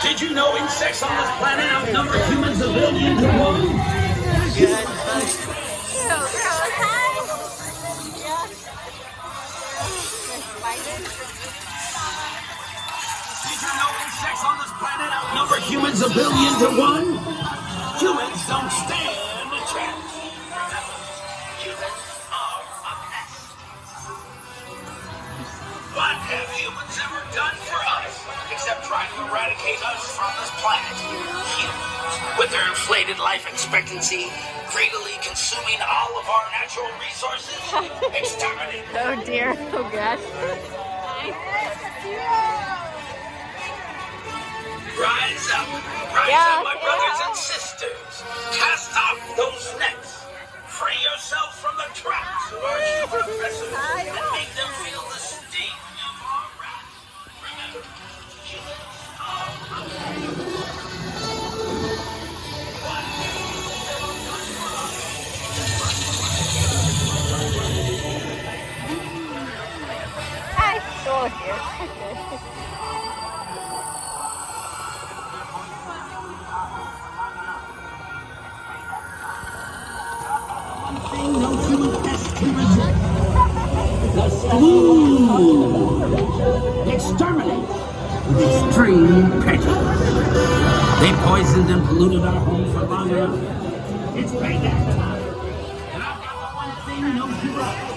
Did you know insects on this planet outnumber humans a billion to one? Good. Did you know insects on this planet outnumber humans a billion to one? Humans don't stand a chance. Humans are a mess. What have humans ever done for us except try to eradicate us from this planet? Humans, with their inflated life expectancy, greedily consuming all of our natural resources, exterminating. Oh dear. Oh gosh. Rise up, my brothers and sisters. Cast off those nets. Free yourself from the traps of our human oppressors and make them feel the sting of our wrath. Remember, humans Hi. Oh dear. no human pest can resist. The spoon. Exterminate with extreme prejudice. They poisoned and polluted our home for long enough. It's payback time. And I've got the one thing no human.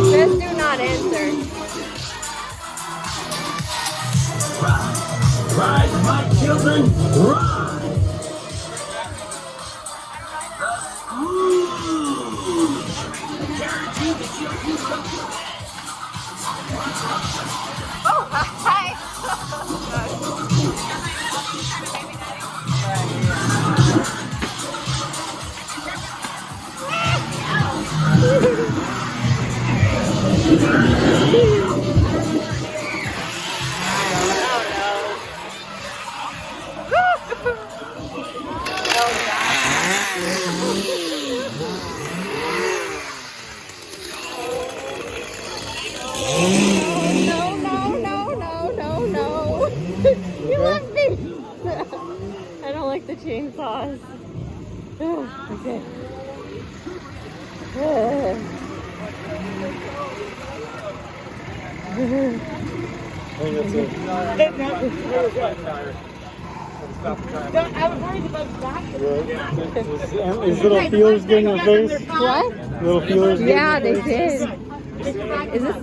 Just do not answer. Rise, my children, rise! Guarantee that you'll use them. Oh, hi. No. You left me. I don't like the chainsaws. Okay. I was worried about that. Is little feelers getting in the face? What? Little feelers getting Yeah, in they the face? did. Is this?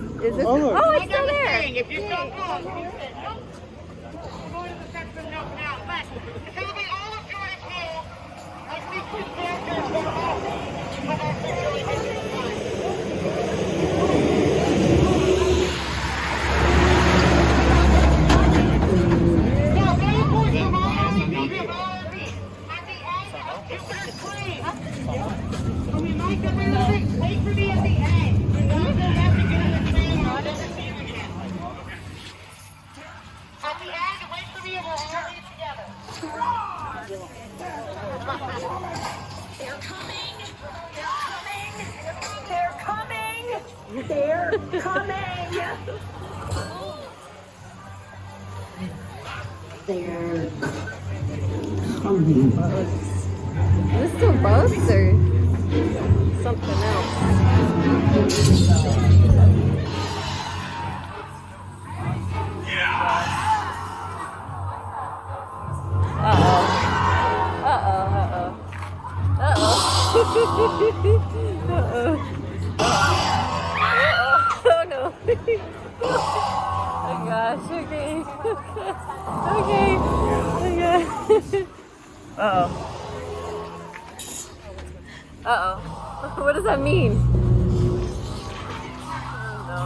Oh, look. Oh, it's still there. If you stop off, you said, nope. We're going to the section knocking out. But it's going to be all of Jordan's home. I think his characters are awesome. But that's really now, very important to all of you at the end of Jupiter 3. So we might get rid of it. Wait for me at the end. We're not going to have to get in the train. I'll never see you again. At the end, wait for me and we'll all leave together. They're coming! They're coming! They're coming! They're coming. Is this still bugs or something else? Oh no. Oh gosh, okay. Okay. Okay. Uh-oh. Uh-oh. What does that mean? Oh no.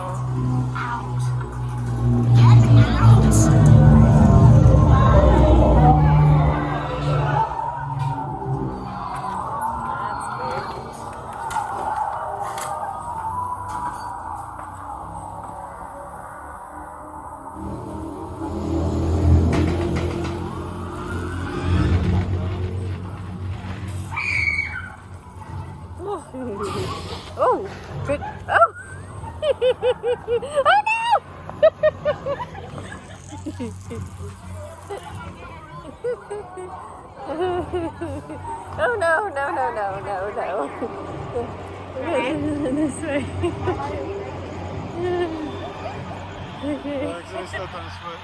Oh no! Oh no, no, no, no, no, no. This way. Alex, I stepped on his foot.